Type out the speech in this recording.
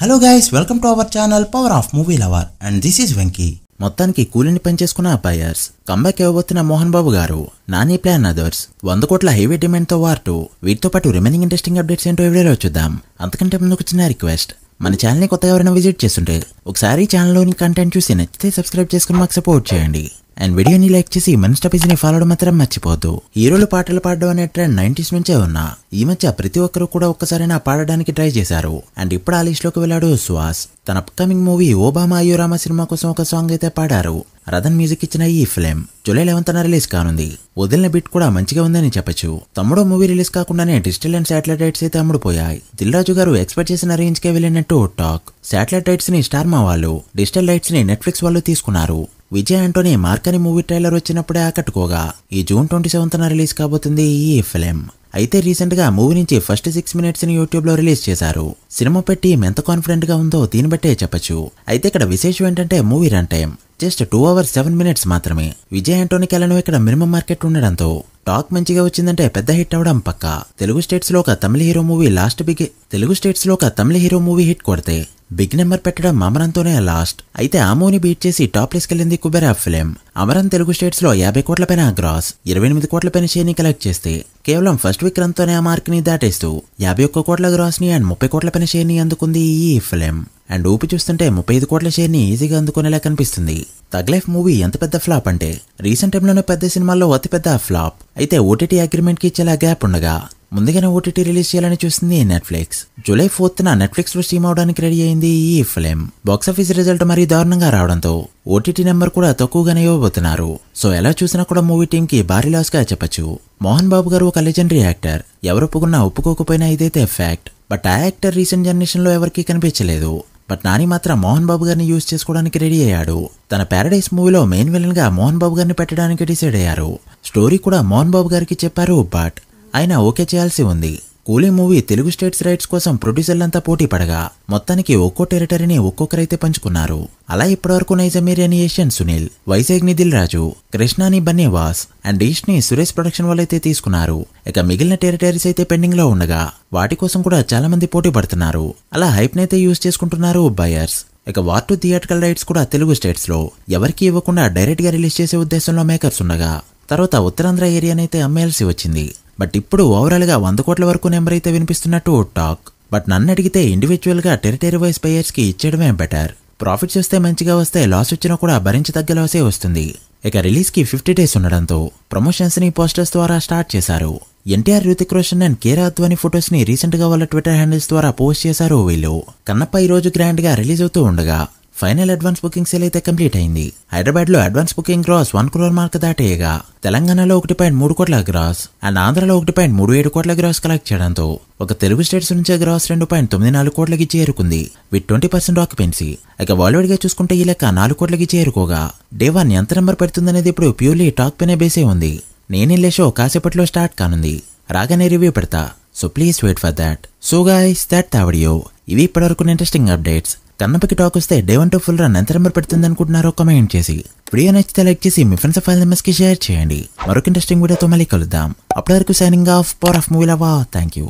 Hello guys, welcome to our channel power of movie lover and this is Venky. మొత్తానికి కూలిని పనిచేసుకున్న buyers comeback ఇవ్వబోతున్న Mohan Babu గారు, Nani plan others, 100 కోట్ల heavy demand తో war 2, వీటితో పాటు remaining interesting updates ఏంటో వీడియోలో చూద్దాం. అంతకంటే ముందు ఒక చిన్న రిక్వెస్ట్, మన ఛానల్ని కొత్తగా ఎవరైనా విజిట్ చేస్తుంటే ఒకసారి ఛానల్లోని కంటెంట్ చూసి నచ్చితే సబ్స్క్రైబ్ చేసుకుని మాకు సపోర్ట్ చేయండి. అండ్ వీడియోని లైక్ చేసి మన స్టాపీస్ని ఫాలో అవడం మాత్రం మర్చిపోద్దు. హీరోలు పాటలు పాడడం అనే ట్రెండ్ 90s నుంచే ఉన్నా, ఈ మధ్య ప్రతి ఒక్కరు కూడా ఒక్కసారైనా పాడడానికి ట్రై చేశారు. అండ్ ఇప్పుడు ఆ లిస్ట్ లోకి వెళ్ళాడు సుహాస్. తన అప్కమింగ్ మూవీ ఓబామా అయ్యో రామ సినిమా కోసం ఒక సాంగ్ అయితే పాడారు. రథన్ మ్యూజిక్ ఇచ్చిన ఈ ఫిల్మ్ జూలై 11న రిలీజ్ కానుంది. వదిలిన బిట్ కూడా మంచిగా ఉందని చెప్పొచ్చు. తమ్ముడో మూవీ రిలీజ్ కాకుండానే డిజిటల్ అండ్ శాటిలైట్ రైట్స్ అయితే అమ్ముడుపోయాయి. దిల్ రాజు గారు ఎక్స్పెక్ట్ చేసిన రేంజ్ కే వెళ్ళినట్టు టాక్. శాటిలైట్ రైట్స్ ని స్టార్ మా వాళ్ళు, డిజిటల్ రైట్స్ ని నెట్ఫ్లిక్స్ వాళ్ళు తీసుకున్నారు. విజయ్ ఆంటోనీ మార్కని మూవీ ట్రైలర్ వచ్చినప్పుడే ఆకట్టుకోగా ఈ జూన్ 27న రిలీజ్ కాబోతుంది ఈ ఫిల్మ్. అయితే రీసెంట్ గా మూవీ నుంచి ఫస్ట్ 6 minutes ని యూట్యూబ్ లో రిలీజ్ చేశారు. సినిమా పెట్టి ఎంత కాన్ఫిడెంట్ గా ఉందో దీన్ని బట్టే చెప్పొచ్చు. అయితే ఇక్కడ విశేషం ఏంటంటే movie run time just 2 hours 7 minutes మాత్రమే. విజయ్ ఆంటోనీ కెలను ఇక్కడ మినిమం మార్కెట్ ఉండడంతో టాక్ మంచిగా వచ్చిందంటే పెద్ద హిట్ అవడం పక్కా. తెలుగు స్టేట్స్ లో ఒక తమిళ హీరో మూవీ హిట్ కొడితే బిగ్ నెంబర్ పెట్టడం అమరంతోనే లాస్ట్. అయితే ఆ మూవీని బీట్ చేసి టాప్ లిస్ట్ కెళ్ళింది కుబేరా ఫిలిం. అమరన్ తెలుగు స్టేట్స్ లో 50 కోట్ల పైన గ్రాస్, 28 కోట్ల పైన షేర్ ని కలెక్ట్ చేస్తే కేవలం ఫస్ట్ వీక్ రన్ తోనే ఆ మార్క్ ని దాటేస్తూ 51 కోట్ల గ్రాస్ ని అండ్ 30 కోట్ల పైన షేర్ ని అందుకుంది ఈ ఫిలిం. అండ్ ఊపి చూస్తుంటే 35 కోట్ల షేర్ ని ఈజీగా అందుకునేలా కనిపిస్తుంది. తగ్ లైఫ్ మూవీ ఎంత పెద్ద ఫ్లాప్ అంటే రీసెంట్ టైంలోనే పెద్ద సినిమాల్లో అతి పెద్ద ఫ్లాప్. అయితే ఓటీటీ అగ్రిమెంట్ కి చాలా గ్యాప్ ఉండగా ముందుగానే ఓటీటీ రిలీజ్ చేయాలని చూస్తుంది నెట్ఫ్లిక్స్. జూలై 4న నెట్ఫ్లిక్స్ లో స్ట్రీమ్ అవడానికి రెడీ అయింది ఈ ఫిలిం. బాక్సాఫీస్ రిజల్ట్ మరీ దారుణంగా రావడంతో ఓటీటీ నెంబర్ కూడా తక్కువగానే ఇవ్వబోతున్నారు. సో ఎలా చూసినా కూడా మూవీ టీమ్ కి భారీ లాస్ గా చెప్పొచ్చు. మోహన్ బాబు గారు ఒక లెజెండరీ యాక్టర్, ఎవరు ఒప్పుకున్నా ఒప్పుకోకపోయినా ఇదైతే ఫ్యాక్ట్. బట్ ఆ యాక్టర్ రీసెంట్ జనరేషన్ లో ఎవరికీ కనిపించలేదు. బట్ నాని మాత్రం మోహన్ బాబు గారిని యూజ్ చేసుకోవడానికి రెడీ అయ్యాడు. తన ప్యారడైస్ మూవీలో మెయిన్ విలన్ గా మోహన్ బాబు గారిని పెట్టడానికి డిసైడ్ అయ్యారు. స్టోరీ కూడా మోహన్ బాబు గారికి చెప్పారు, బట్ ఆయన ఓకే చేయాల్సి ఉంది. కూలీ మూవీ తెలుగు స్టేట్స్ రైట్స్ కోసం ప్రొడ్యూసర్లంతా పోటీ పడగా మొత్తానికి ఒక్కో టెరిటరీని ఒక్కొక్కరైతే పంచుకున్నారు. అలా ఇప్పటివరకు నైజమీర్ అని ఏషియన్ సునీల్, వైజాగ్ ని దిల్ రాజు, కృష్ణాని బన్నీవాస్ అండ్ ఈస్ట్ ని సురేష్ ప్రొడక్షన్ వాళ్ళైతే తీసుకున్నారు. ఇక మిగిలిన టెరిటరీస్ అయితే పెండింగ్ లో ఉండగా వాటి కోసం కూడా చాలా మంది పోటీ పడుతున్నారు. అలా హైప్ నైతే యూజ్ చేసుకుంటున్నారు బయర్స్. ఇక వార్ 2 థియేట్రికల్ రైట్స్ కూడా తెలుగు స్టేట్స్ లో ఎవరికి ఇవ్వకుండా డైరెక్ట్ గా రిలీజ్ చేసే ఉద్దేశంలో మేకర్స్ ఉండగా తర్వాత ఉత్తరాంధ్ర ఏరియానైతే అమ్మేయాల్సి వచ్చింది. బట్ ఇప్పుడు ఓవరాల్ గా 100 కోట్ల వరకు నెంబర్ అయితే వినిపిస్తున్నట్టు టాక్. బట్ నన్ను అడిగితే ఇండివిజువల్ గా టెరిటరీ వైజ్ బయర్స్ కి ఇచ్చేయడమే బెటర్. ప్రాఫిట్స్ వస్తే మంచిగా వస్తే, లాస్ వచ్చినా కూడా భరించదగ్గ లాసే వస్తుంది. ఇక రిలీజ్ కి 50 days ఉండడంతో ప్రమోషన్స్ ని పోస్టర్స్ ద్వారా స్టార్ట్ చేశారు. ఎన్టీఆర్, రుతిక్ రోషన్ అండ్ కేరా అద్వానీ ఫొటోస్ ని రీసెంట్ గా వాళ్ళ ట్విట్టర్ హ్యాండిల్స్ ద్వారా పోస్ట్ చేశారు వీళ్ళు. కన్నప్ప ఈ రోజు గ్రాండ్ గా రిలీజ్ అవుతూ ఉండగా ఫైనల్ అడ్వాన్స్ బుకింగ్ సేల్ అయితే కంప్లీట్ అయింది. హైదరాబాద్ లో advance booking gross 1 crore mark దాటేయగా తెలంగాణలో 1.3 కోట్ల గ్రాస్ అండ్ ఆంధ్రలో 1.37 కోట్ల గ్రాస్ కలెక్ట్ చేయడంతో ఒక తెలుగు స్టేట్స్ నుంచే గ్రాస్ 2.94 కోట్లకి చేరుకుంది విత్ 20% ఆక్యుపెన్సీ. ఇక వరల్డ్ గా చూసుకుంటే ఈ లెక్క 4 కోట్లకి చేరుకోగా డే 1 ఎంత నెంబర్ పెడుతుందనేది ఇప్పుడు ప్యూర్లీ టాక్ పైనే బేసే ఉంది. నేనిల్లే షో కాసేపట్లో స్టార్ట్ కానుంది, రాగానే రివ్యూ పెడతా. So please wait for that. So guys, that the video. ఇవి ఇప్పటివరకు ఇంట్రెస్టింగ్ అప్డేట్స్. కన్నప్పకి టాక్ వస్తే డే 1 to ఫుల్ రన్ ఎంత నెంబర్ పెడుతుంది అనుకుంటున్నారో కామెంట్ చేసి, వీడియో నచ్చితే లైక్ చేసి మీ ఫ్రెండ్స్ ఫైల్ మెంబర్స్ కి షేర్ చేయండి. మరొక ఇంట్రెస్టింగ్ వీడియోతో మళ్ళీ కలుద్దాం. అప్పటి వరకు signing off, power of movie lover. Thank you.